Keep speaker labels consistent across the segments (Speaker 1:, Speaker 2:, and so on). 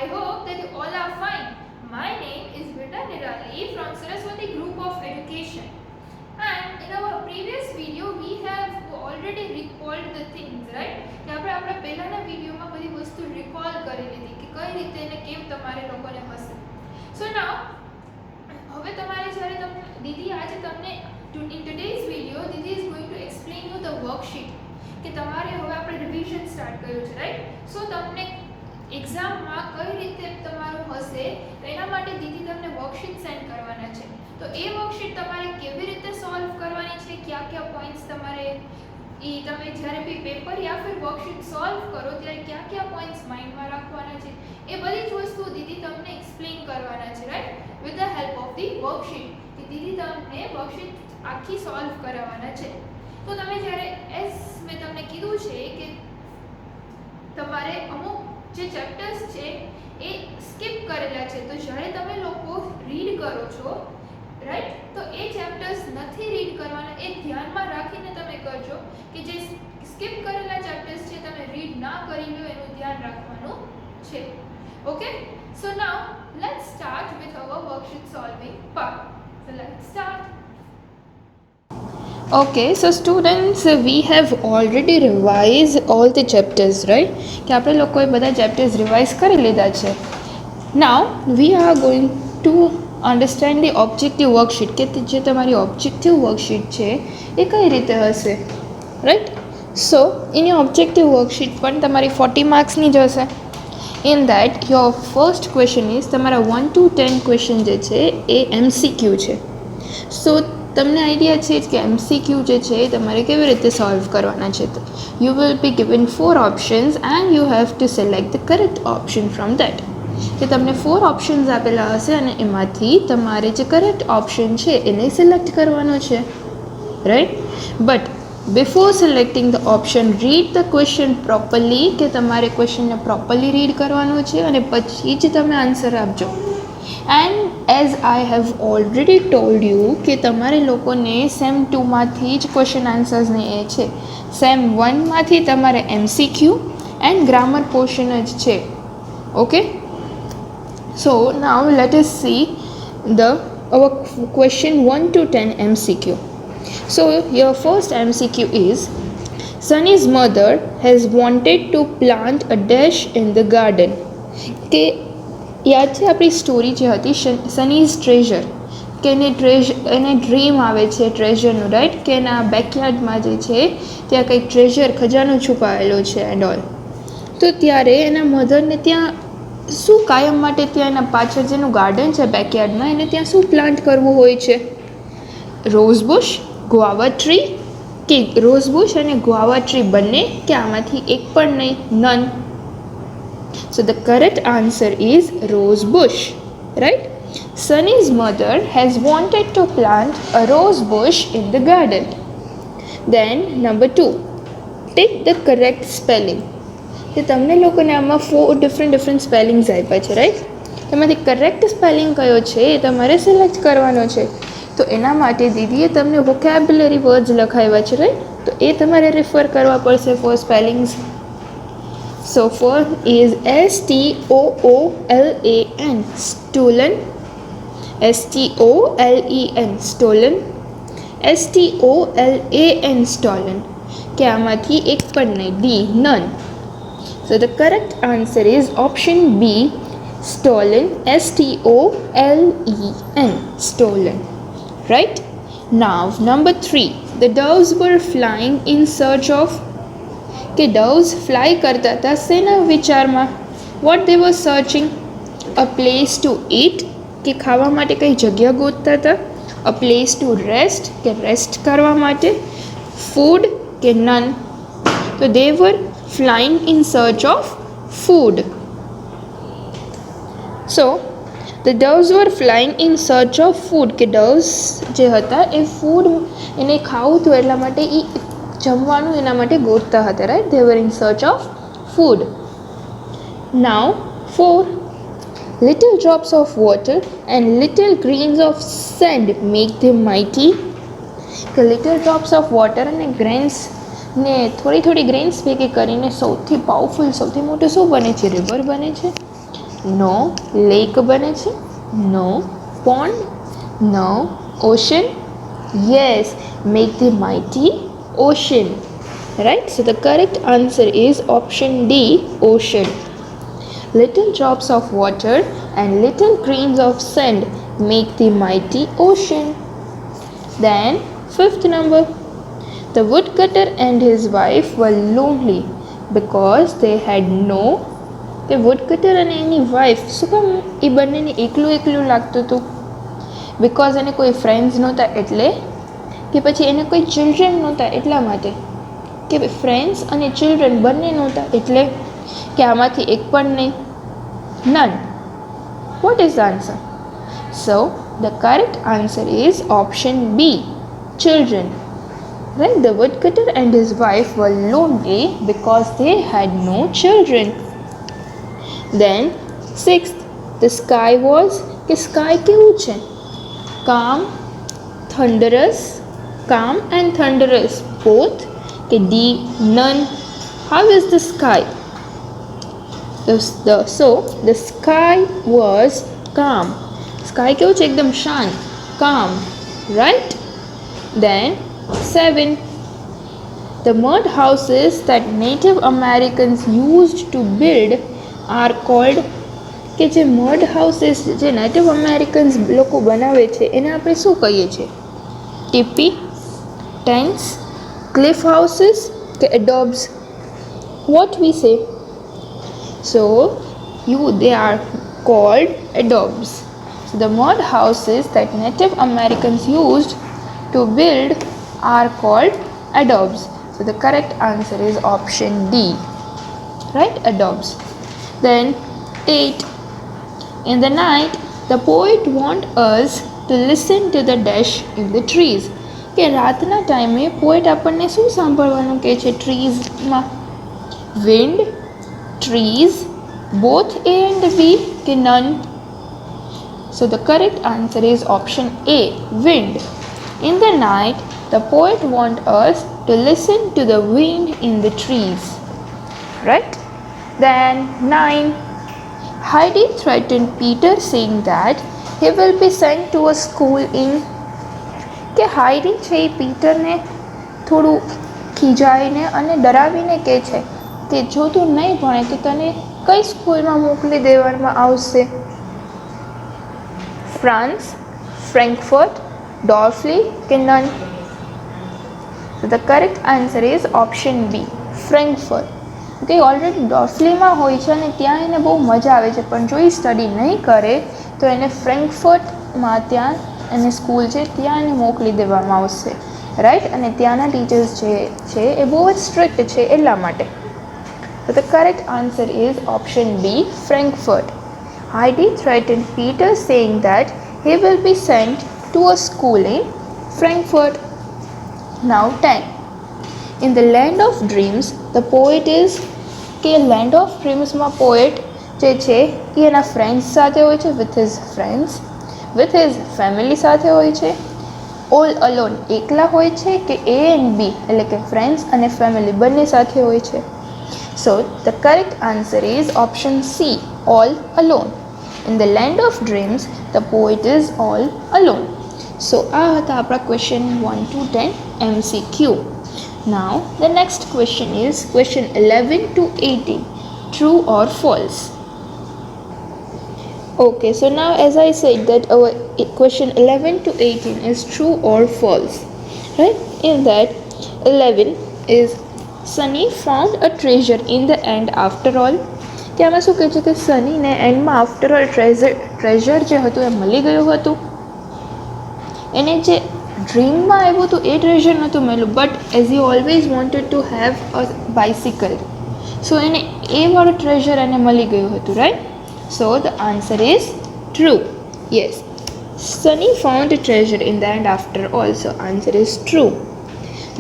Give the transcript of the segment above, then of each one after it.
Speaker 1: I hope that you all are fine. My name is Vita Nirali from Saraswati Group of Education. And in our previous video, we have already recalled the things, right? કે આપણે આપણા પહેલાના વિડીયોમાં બધી વસ્તુ recall કરી લીધી કે કઈ રીતે એને કેમ તમારે લોકોને હશે. So now, હવે તમારે જ્યારે તમને દીદી આજે તમને in today's video, Didi is going to explain you the worksheet કે તમારે હવે આપણે રિવિઝન સ્ટાર્ટ કર્યું છે, રાઈટ? સો તમને એક્ઝામમાં કઈ રીતે તમારું હશે એના માટે દીદી તમને વર્કશીટ સેન્ડ કરવાના છે. તો એ વર્કશીટ તમારે કેવી રીતે સોલ્વ કરવાની છે, કયા પોઈન્ટ્સ તમારે તમે જ્યારે બી પેપર યા ફિર વર્કશીટ સોલ્વ કરો ત્યારે કયા પોઈન્ટ્સ માઇન્ડમાં રાખવાના છે એ બધી જ વસ્તુ દીદી તમને એક્સપ્લેન કરવાના છે, right? With the help of the worksheet કે દીદી તમને વર્કશીટ આખી સોલ્વ કરાવવાના છે. તો તમે જ્યારે મેં તમને કીધું છે કે તમારે અમુક જે ચેપ્ટર્સ છે એ સ્કીપ કરેલા છે, તો જ્યારે તમે લોકો રીડ કરો છો, રાઈટ, તો એ ચેપ્ટર્સ નથી રીડ કરવાના, એ ધ્યાનમાં રાખીને તમે કરજો કે જે સ્કીપ કરેલા ચેપ્ટર્સ છે તમે રીડ ના કરી લો, એનું ધ્યાન રાખવાનું છે. Okay, so now let's start with our worksheet solving part. So let's start.
Speaker 2: Okay, so students, we have already revised all the chapters, right? કે આપણે લોકોએ બધા ચેપ્ટર્સ રિવાઇઝ કરી લીધા છે. Now we are going to understand the objective worksheet કે જે તમારી objective worksheet છે એ કઈ રીતે હશે, right? So in your objective worksheet પણ તમારી 40 માર્ક્સની જ હશે. In that your first question is તમારા 1 to 10 question જે છે એ MCQ છે. So તમને આઈડિયા છે કે MCQ જે છે એ તમારે કેવી રીતે સોલ્વ કરવાના છે. તો you will be given 4 options and you have to select the correct option from that. કે તમને 4 ઓપ્શન્સ આપેલા હશે અને એમાંથી તમારે જે કરેક્ટ ઓપ્શન છે એને સિલેક્ટ કરવાનો છે, right? But before selecting the option read the question properly, કે તમારે ક્વેશ્ચનને પ્રોપરલી રીડ કરવાનો છે અને પછી જ તમે આન્સર આપજો. And as I have already told you કે તમારે લોકોને સેમ 2માંથી જ ક્વેશ્ચન આન્સર્સને એ છે, સેમ 1માંથી તમારે MCQ એન્ડ ગ્રામર પોર્શન જ છે. Okay, so now let S C our question 1 to 10 MCQ. So your first MCQ is Sunny's mother has wanted to plant a dash in the garden. કે યાદ છે આપણી story જે હતી સનીઝ treasure, કે એને ડ્રીમ આવે છે ટ્રેઝરનું, રાઈટ? કે એના બેકયાર્ડમાં જે છે ત્યાં કંઈક ટ્રેઝર ખજાનો છુપાયેલો છે એન્ડ ઓલ. તો ત્યારે એના મધરને ત્યાં શું કાયમ માટે ત્યાં એના પાછળ જેનું ગાર્ડન છે બેકયાર્ડમાં એને ત્યાં શું પ્લાન્ટ કરવું હોય છે? રોઝબુશ, ગુઆવા ટ્રી, કે રોઝબુશ અને ગુઆવા ટ્રી બંને, કે આમાંથી એક પણ નહીં, none. So the correct answer is rose bush, right? Sunny's mother has wanted to plant a rose bush in the garden. Then number 2, take the correct spelling. કે તમને લોકોને આમાં 4 different spellings આપ્યા છે, રાઈટ? એમાંથી કરેક્ટ સ્પેલિંગ કયો છે એ તમારે સિલેક્ટ કરવાનો છે. તો એના માટે દીદીએ તમને વોકેબ્યુલરી વર્ડ્સ લખાવ્યા છે, રાઈટ? તો એ તમારે રિફર કરવા પડશે for spellings. So first is STOOLAN, stolen. STOLEN, stolen. STOLAN, stolen. કે આમાંથી એક પણ નહીં, D, none. So the correct answer is option B, stolen. STOLEN, stolen, right? Now number 3, the doves were flying in search of, કે doves fly કરતા હતા શેના વિચારમાં? What they were searching? A place to eat, કે ખાવા માટે કંઈ જગ્યા ગોતતા હતા. અ પ્લેસ ટુ રેસ્ટ, કે રેસ્ટ કરવા માટે. ફૂડ, કે નન. તો they were flying in search of food. So the doves were flying in search of food, કે doves જે હતા એ ફૂડ એને ખાવું હતું એટલા માટે એ જમવાનું એના માટે ગોતતા હતા, right? They var in search of food. Now 4, little drops of water and little grains of sand make them mighty. કે little drops of water અને ગ્રેન્સ ને થોડી ગ્રેન્સ ભેગી કરીને સૌથી પાવરફુલ, સૌથી મોટું શું બને છે? રિવર બને છે. નો. લેક બને છે? No. Pond? No. Ocean? Yes, make the mighty ocean. Right? So the correct answer is option D, ocean. Little drops of water and little grains of sand make the mighty ocean. Then, fifth number. The woodcutter and his wife were lonely because they had no. કે woodcutter અને એની wife શું કામ એ બંનેને એકલું એકલું લાગતું હતું? Because એને કોઈ ફ્રેન્ડ્સ નહોતા એટલે, કે પછી એને કોઈ ચિલ્ડ્રન નહોતા એટલા માટે, કે ફ્રેન્ડ્સ અને ચિલ્ડ્રન બંને નહોતા એટલે, કે આમાંથી એક પણ નહીં? None. What is the answer? So the correct answer is option B, children. Right? The woodcutter and his wife were lonely because they had no children. Then sixth, the sky was, કે sky કેવું છે? Calm, thunderous, calm and thunderous both, કે D, none. How is the sky? So the sky was calm. Sky કેવું છે? એકદમ શાંત, calm. Right? Then 7. The mud houses that Native Americans used to build are called, કે જે mud houses જે native Americans લોકો બનાવે છે એને આપણે શું કહીએ છીએ? ટીપી, ટેન્ટ્સ, ક્લિફ હાઉસીસ કે એડોબ્સ? વોટ વી સે? સો they are called adobes. So the mud houses that Native Americans used to build are called adobes. So the correct answer is option D. Right? Adobes. Then 8. In the night, the poet want us to listen to the dash in the trees. કે રાતના ટાઈમે poet આપણને શું સાંભળવાનું કહે છે ટ્રીઝમાં? Wind, trees, both A and B કે none? So the correct answer is option A, wind. In the night, the poet want us to listen to the wind in the trees. Right? Then 9. Heidi threatened Peter saying that he will be sent to a school in, કે હાઈડી છે એ પીટરને થોડું ખીજાઈને અને ડરાવીને કહે છે કે જો તું નહીં ભણે તો તને કઈ સ્કૂલમાં મોકલી દેવામાં આવશે? ફ્રાન્સ, ફ્રેન્કફર્ટ, ડોર્ફલી કે none? So the correct answer is option B, Frankfurt. કે ઓલરેડી ડોર્ફલીમાં હોય છે અને ત્યાં એને બહુ મજા આવે છે, પણ જો એ સ્ટડી નહીં કરે તો એને ફ્રેન્કફર્ટમાં ત્યાં એને સ્કૂલ છે ત્યાં એને મોકલી દેવામાં આવશે. રાઈટ? અને ત્યાંના ટીચર્સ જે છે એ બહુ જ સ્ટ્રિક્ટ છે એટલા માટે. So the correct answer is option B, Frankfurt. Heidi threatened Peter saying that he will be sent to a school in Frankfurt. Now 10. In the land of dreams, the poet is, કે land of dreams માં poet જે છે એ એના friends સાથે હોય છે, with his friends, with his family સાથે હોય છે, all alone એકલા હોય છે, કે A and B એટલે કે friends અને family બંને સાથે હોય છે? So the correct answer is option C, all alone. In the land of dreams, the poet is all alone. So આ હતા આપણા question 1 to 10 MCQ. Now the next question is question 11 to 18, true or false? Okay, so now as I said that our question 11 to 18 is true or false, right? In that 11 is Sunny found a treasure in the end after all. કે આમાં શું કહે છે કે સનીને એન્ડમાં after all treasure જે હતું એ મળી ગયું હતું. એને જે ડ્રીમમાં આવ્યું હતું એ ટ્રેઝર નહોતું મળ્યું, but as you always wanted to have a bicycle, so એને એ વાળું ટ્રેઝર એને મળી ગયું હતું. Right? So the answer is true. Yes, Sunny found a treasure in the end after all, so answer is true.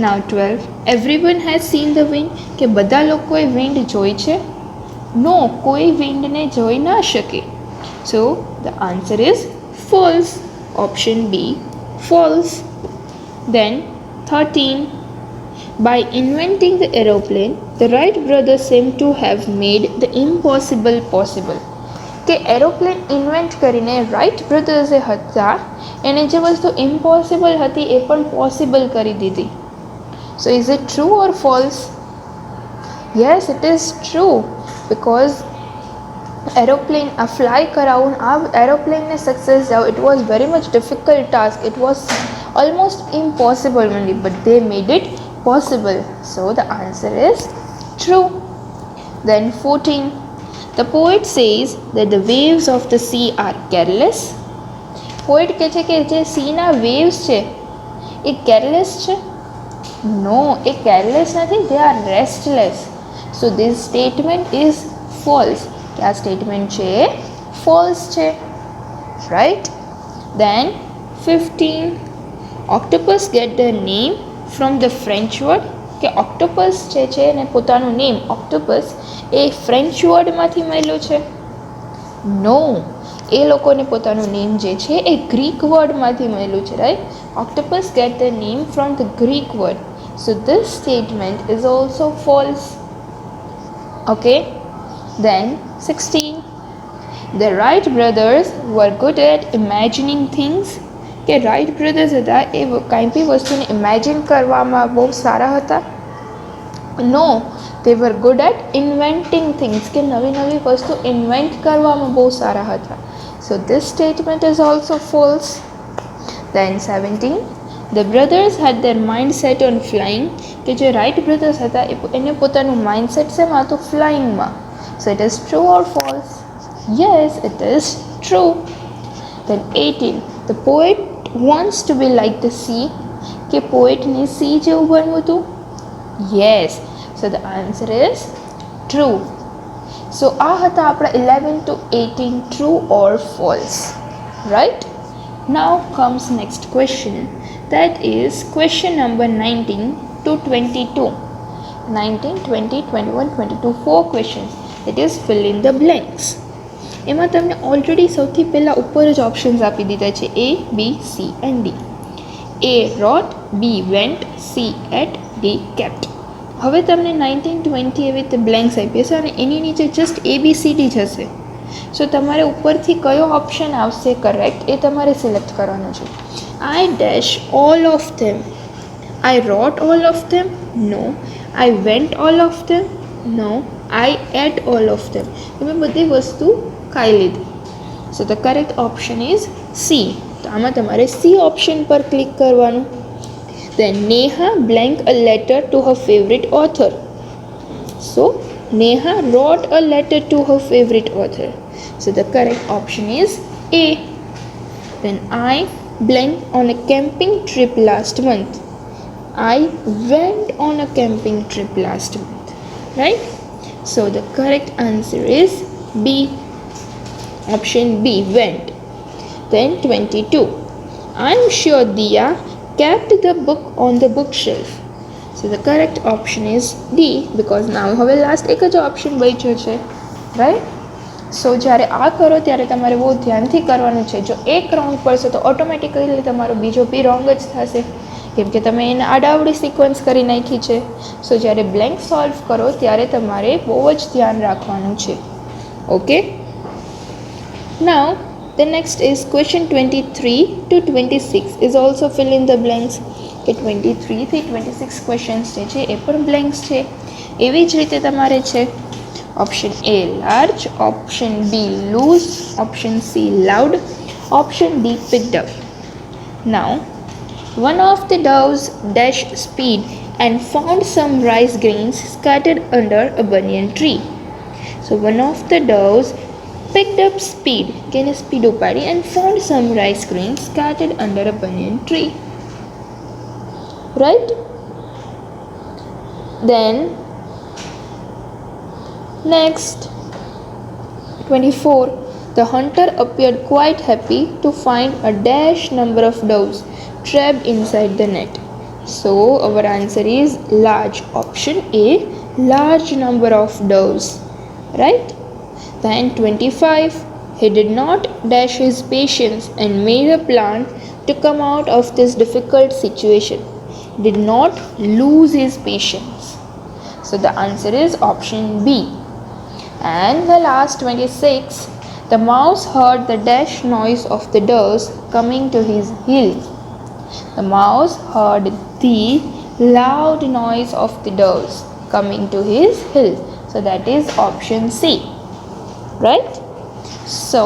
Speaker 2: Now 12. Everyone has seen the wind, કે બધા લોકોએ વિન્ડ જોઈ છે? નો, કોઈ વિન્ડને જોઈ ના શકે. So the answer is false. Option B, false. Then 13. By inventing the aeroplane, the Wright brothers seem to have made the impossible possible. કે એરોપ્લેન ઇન્વેન્ટ કરીને રાઇટ બ્રધર્સે હતા એણે જે વસ્તુ ઇમ્પોસિબલ હતી એ પણ પોસિબલ કરી દીધી. સો is it true or false? Yes, it is true, because aeroplane આ ફ્લાય કરાવવું, આ એરોપ્લેનને સક્સેસ જાઓ, it was very much difficult task, it was almost impossible only, but they made it possible. So the answer is true. Then 14. The poet says that the waves of the sea are careless. Poet કહે છે કે જે સીના waves છે એ careless છે? નો, એ careless નથી, they are restless. So this statement is false. કે આ statement છે એ false છે, right? Then 15. Octopus get their name from the French word. કે ઓક્ટોપસ જે છે ને પોતાનું નેમ ઓક્ટોપસ એ ફ્રેન્ચ વર્ડમાંથી મળ્યું છે? નો, એ લોકોને પોતાનું નેમ જે છે એ ગ્રીક વર્ડમાંથી મળ્યું છે, right? Octopus get the name from the Greek word. So this statement is also false. Okay, then 16. The Wright brothers were good at imagining things. કે રાઇટ બ્રધર્સ હતા એ કાંઈ બી વસ્તુને ઇમેજિન કરવામાં બહુ સારા હતા? No, they were good at inventing things, કે નવી નવી વસ્તુ ઇન્વેન્ટ કરવામાં બહુ સારા હતા. So this statement is also false. Then 17. The brothers had their mind set on flying. કે જે રાઇટ બ્રધર્સ હતા એને પોતાનું માઇન્ડ સેટ શેમાં હતું? ફ્લાઇંગમાં. So it is true or false? Yes, it is true. Then 18. The poet wants to be like the sea. કે પોએટને C જેવું બનવું હતું? Yes. So the answer is true. So આ હતા આપણા 11 to 18 true or false, right? Now comes next question, that is question number 19 to 22. 19, 20, 21, 22, 4 questions. That is fill in the blanks. એમાં તમને already સૌથી પહેલાં ઉપર જ ઓપ્શન્સ આપી દીધા છે, A, B, C and D. A wrote, B went, C ate, D kept. હવે તમને 19, 20 એવી રીતે બ્લેન્ક્સ આપી હશે અને એની નીચે જસ્ટ ABCD જ હશે. સો તમારે ઉપરથી કયો ઓપ્શન આવશે કરેક્ટ એ તમારે સિલેક્ટ કરવાનું છે. I dash all of them. I wrote all of them? No. I went all of them? No. I ate all of them. તમે બધી વસ્તુ ખાઈ લીધી. So the correct option is C. તો આમાં તમારે સી ઓપ્શન પર ક્લિક કરવાનું. Then Neha blank a letter to her favourite author. So Neha wrote a letter to her favourite author. So the correct option is A. Then I blank on a camping trip last month. I went on a camping trip last month, right? So the correct answer is B. Option B, went. Then 22. I'm sure Diya kept the book on the bookshelf. So the correct option is D, because now હવે last એક જ option બચ્યો છે, right? સો જ્યારે આ કરો ત્યારે તમારે બહુ ધ્યાનથી કરવાનું છે. જો એક રોંગ પડશે તો ઓટોમેટિકલી તમારો બીજો બી રોંગ જ થશે, કેમ કે તમે એને આડાવડી સિક્વન્સ કરી નાખી છે. સો જ્યારે બ્લેન્ક સોલ્વ કરો ત્યારે તમારે બહુ જ ધ્યાન રાખવાનું છે. Okay, now the next is question 23 to 26 is also fill in the blanks. કે 23 થી 26 ક્વેશ્ચન્સ જે છે એ પણ બ્લેન્ક્સ છે. એવી જ રીતે તમારે છે option A large, option B loose, option C loud, option D picked up. Now one of the doves dashed speed and found some rice grains scattered under a banyan tree. So one of the doves picked up speed, gained speed upadi, and found some rice grains scattered under a banyan tree. Right? Then next 24. The hunter appeared quite happy to find a dash number of doves trapped inside the net. So our answer is large. Option A, large number of doves, right? Then 25. He did not dash his patience and made a plan to come out of this difficult situation. Did not lose his patience. So the answer is option B. And the last 26. The mouse heard the dash noise of the doors coming to his hill. The mouse heard the loud noise of the doors coming to his hill. So that is option C. Right? So,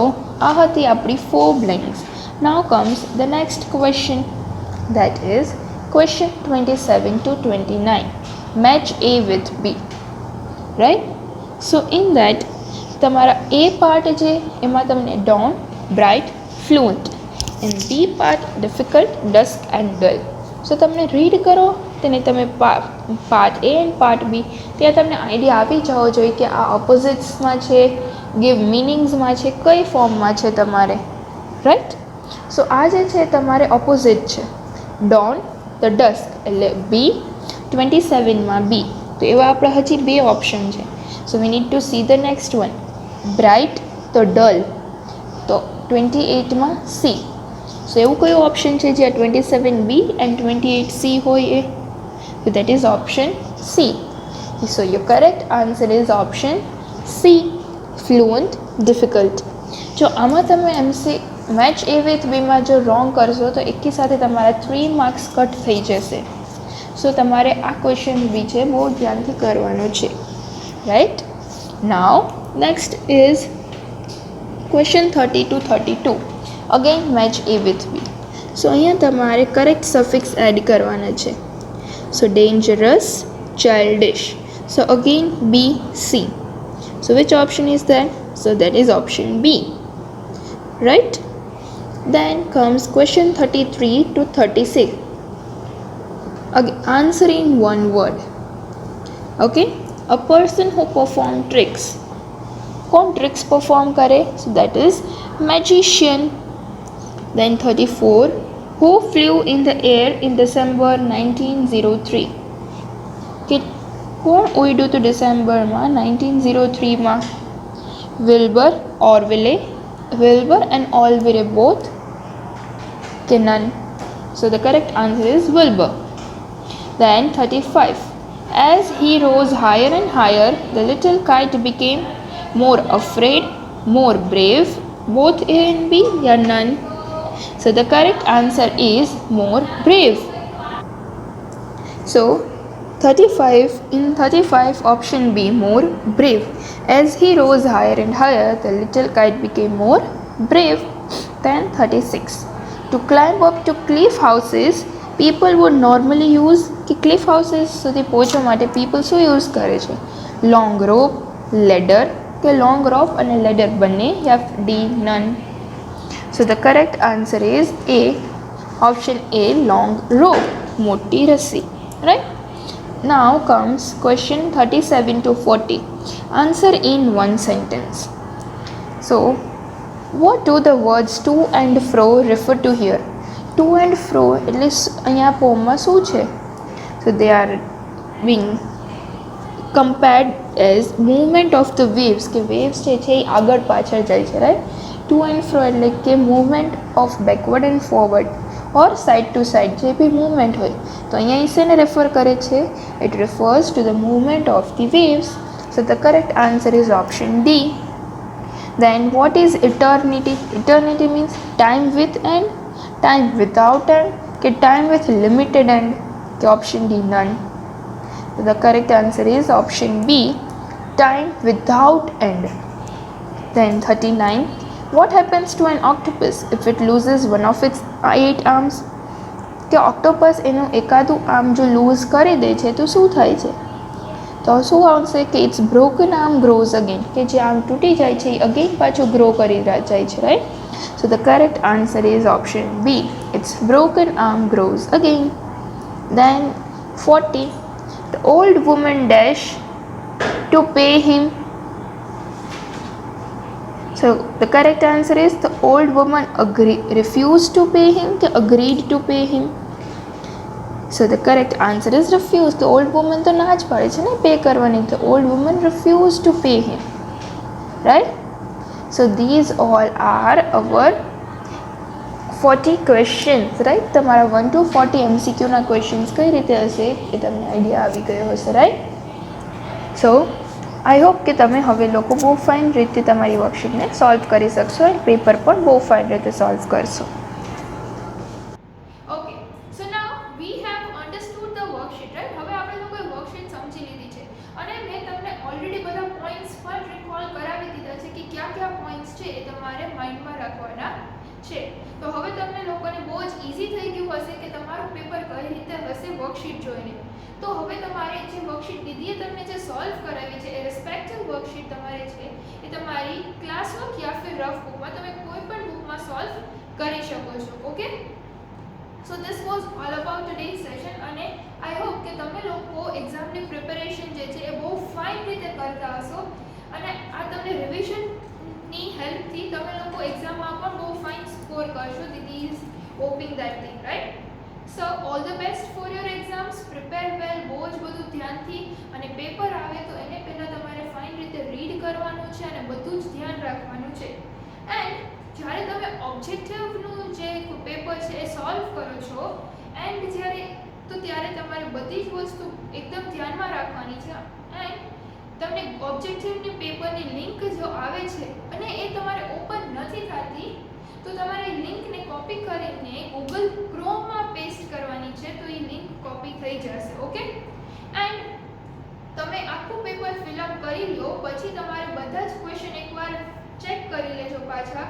Speaker 2: આ હતી આપણી 4 blanks. Now comes the next question. That is question 27 to 29. Match A with B. Right? So, in that, તમારા A part છે એમાં તમને dawn, bright, fluent. And B part difficult, dusk and dull. So, તમને read કરો તેને તમે part A and part B ત્યાં તમને આઈડિયા આવી જવો જોઈએ કે આ ઓપોઝિટ્સમાં છે, ગિવ મિનિંગ્સમાં છે, કઈ ફોર્મમાં છે તમારે. રાઈટ? સો આ જે છે તમારે ઓપોઝિટ છે. ડોન તો ડસ્ક એટલે B, 27માં B. તો એવા આપણા હજી 2 ઓપ્શન છે. So we need to see the next one. Bright તો ડલ, તો 28માં C. સો એવું કયું ઓપ્શન છે જ્યાં 27B એન્ડ 28C હોય એ? So that is option C. So your correct answer is option C. Fluent, difficult. જો આમાં તમે મેચ A with B માં જો રોંગ કરશો તો એકી સાથે તમારા 3 માર્ક્સ કટ થઈ જશે. સો તમારે આ ક્વેશ્ચન બી છે બહુ ધ્યાનથી કરવાનો છે. Right? Now next is question 30 to 32. Again match A with B. સો અહીંયા તમારે કરેક્ટ સફિક્સ એડ કરવાના છે. So dangerous, childish. So again B, C. So which option is that? So that is option B. Right? Then comes question 33 to 36. Again, answer in one word. Okay? A person who perform tricks. कौन tricks perform करे? So that is magician. Then 34. Who flew in the air in December 1903? કે કોણ ઉડ્યું હતું ડિસેમ્બરમાં 1903માં? Wilbur, ઓર્વિલે, Wilbur and ઓલ્વિરે both કે none? So the correct answer is Wilbur. Then 35. As he rose higher and higher, the little kite became more afraid, more brave. Both A and B या none? So the correct answer is more brave. So 35 option B, more brave. As he rose higher and higher, the little kite became more brave. Then 36. To climb up to cliff houses, people would normally use કે cliff houses સુધી પહોંચવા માટે people શું use કરે છે? Long રોપ, ladder કે long રોપ અને ladder બંને या D none? So the correct answer is A. Option A, long rope, मोटी रस्सी. Right? Now comes question 37 to 40. Answer in one sentence. So, what do the words to and fro refer to here? To and fro એટલે અહીંયા પોમમાં શું છે? So they are being compared as movement of the waves કે waves છે એ આગળ પાછળ જાય છે. રાઈટ? ટુ એન્ડ ફ્રો એટલે કે movement of backward and forward or side to side જે બી મૂવમેન્ટ હોય તો અહીંયા એ શેને રેફર કરે છે? It refers to the movement of the waves. So the correct answer is option D. Then what is eternity? Eternity means time with end, time without end કે time with limited end કે option D none? So the correct answer is option B, time without end. Then 39. What happens to an octopus if it loses one of its 8 arms? કે octopus એનું એકાદું arm જો loose કરી દે છે તો શું થાય છે? તો શું આવશે કે it's broken arm grows again કે જે આર્મ તૂટી જાય છે એ અગેન પાછું ગ્રો કરી જાય છે. Right? So the correct answer is option B, it's broken arm grows again. Then 40. The old woman dash to pay him. So the correct answer is the old woman refused to pay him કે agreed to pay him? So the correct answer is refused. The old woman તો ના જ પાડે છે ને pay કરવાની. The old woman refused to pay him. Right? So these all are our 40 questions. Right? તમારા 1 to 40 MCQ ના questions કઈ રીતે હશે એ તમને આઈડિયા આવી ગયો હશે. Right? So આઈ હોપ કે તમે હવે લોકો બહુ ફાઇન રીતે તમારી વર્કશીટને સોલ્વ કરી શકશો અને પેપર પણ બહુ ફાઇન રીતે સોલ્વ કરશો.
Speaker 1: Okay, so now we have understood the worksheet, right? હવે આપણે લોકોએ વર્કશીટ સમજી લીધી છે અને મેં તમને ઓલરેડી બધા પોઈન્ટ્સ પણ રિકોલ કરાવી દીધા છે કે કયા કયા પોઈન્ટ્સ છે એ તમારે માઇન્ડમાં રાખવાના છે. તો હવે તમને લોકોને બહુ જ ઇઝી થઈ ગયું હશે કે તમારું પેપર કઈ રીતે હશે વર્કશીટ જોઈને. તો હવે તમારે જે વર્કશીટ દીદીએ તમને જે સોલ્વ કરાવી છે એ રિસ્પેક્ટિવ વર્કશીટ તમારે છે એ તમારી ક્લાસવર્ક યા ફિર રફ બુકમાં તમે કોઈ પણ બુકમાં સોલ્વ કરી શકો છો. Okay, so this was all about today's session અને આઈ હોપ કે તમે લોકો એક્ઝામની પ્રિપેરેશન જે છે એ બહુ ફાઇન રીતે કરતા હશો અને આ તમને રિવિઝનની હેલ્પથી તમે લોકો એક્ઝામમાં પણ બહુ ફાઇન સ્કોર કરશો. દીદી is hoping that thing, right? So all the best for your exams. Prepare well, બહુ જ બધું ધ્યાનથી, અને પેપર આવે તો એને પહેલાં તમારે ફાઇન રીતે રીડ કરવાનું છે અને બધું જ ધ્યાન રાખવાનું છે. એન્ડ જ્યારે તમે ઓબ્જેક્ટિવનું જે પેપર છે એ સોલ્વ કરો છો એન્ડ ત્યારે તમારે બધી જ વસ્તુ એકદમ ધ્યાનમાં રાખવાની છે. એન્ડ તમને ઓબ્જેક્ટિવની પેપરની લિંક જો આવે છે અને એ તમારે ઓપન નથી થતી તો તમારે લિંકને કોપી કરીને ગૂગલ ક્રોમમાં પેસ્ટ કરવાની છે તો એ લિંક કોપી થઈ જશે. ઓકે, એન્ડ તમે આખું પેપર ફિલઅપ કરી લો પછી તમારે બધા જ ક્વેશ્ચન એકવાર ચેક કરી લેજો પાછા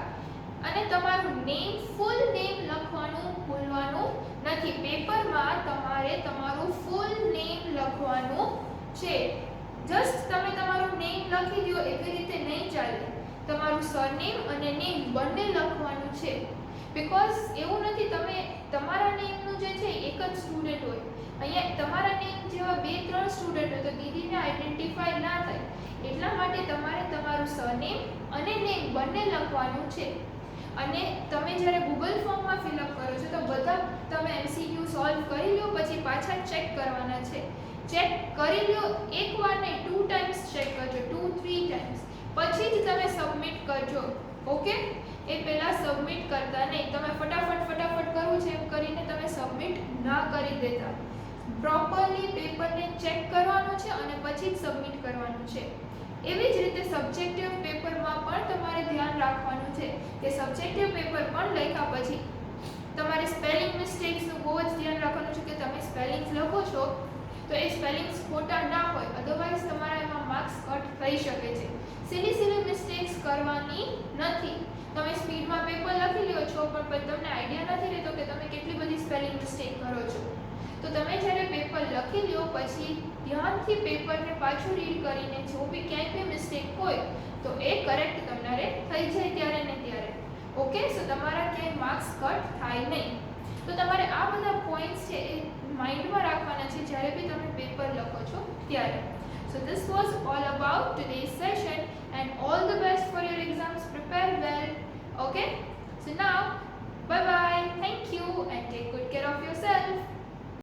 Speaker 1: અને તમારું નેમ, ફૂલ નેમ લખવાનું ભૂલવાનું નથી. પેપરમાં તમારે તમારું ફૂલ નેમ લખવાનું છે. જસ્ટ તમે તમારું નેમ લખી દો એવી રીતે નહીં ચાલે. તમારું સરનેમ અને નેમ બંને લખવાનું છે. બિકોઝ એવું નથી તમે તમારા નેમનું જે છે એક જ સ્ટુડન્ટ હોય, અહીંયા તમારા નેમ જેવા 2-3 સ્ટુડન્ટ હોય તો દીદીને આઈડેન્ટિફાય ના થાય. એટલા માટે તમારે તમારું સરનેમ અને નેમ બંને લખવાનું છે. અને તમે જ્યારે ગૂગલ ફોર્મમાં ફિલઅપ કરો છો તો બધા તમે MCQ સોલ્વ કરી લો પછી પાછા ચેક કરવાના છે. ચેક કરી લો એકવાર નહીં, 2 ટાઈમ્સ ચેક કરજો, 2-3 ટાઈમ્સ, પછી જ તમે સબમિટ કરજો. ઓકે, એ પહેલાં સબમિટ કરતા નહીં. તમે ફટાફટ કરવું છે એમ કરીને તમે સબમિટ ના કરી દેતા. પ્રોપરલી પેપરને ચેક કરવાનું છે અને પછી જ સબમિટ કરવાનું છે. એવી જ રીતે સબ્જેક્ટિવ પેપરમાં પણ તમારે ધ્યાન રાખવાનું છે કે સબ્જેક્ટિવ પેપર પણ લખ્યા પછી તમારે સ્પેલિંગ મિસ્ટેક્સનું બહુ જ ધ્યાન રાખવાનું છે કે તમે સ્પેલિંગ્સ લખો છો તો એ સ્પેલિંગ્સ ખોટા ના હોય, અધરવાઇઝ તમારા એમાં માર્ક્સ કટ થઈ શકે છે. સિલી મિસ્ટેક્સ કરવાની નથી. તમે સ્પીડમાં પેપર લખી લ્યો છો પણ પછી તમને આઈડિયા નથી રહેતો કે તમે કેટલી બધી સ્પેલિંગ મિસ્ટેક કરો છો. તો તમે જ્યારે પેપર લખી લ્યો પછી ધ્યાનથી પેપરને પાછું રીડ કરીને જો બી ક્યાંય બી મિસ્ટેક હોય તો એ કરેક્ટ તમારે થઈ જાય ત્યારે ને ત્યારે. ઓકે, સો તમારા ક્યાંય માર્ક્સ કટ થાય નહીં. તો તમારે આ બધા પોઈન્ટ્સ છે એ માઇન્ડમાં રાખવાના છે જ્યારે બી તમે પેપર લખો છો ત્યારે. So this was all about today's session.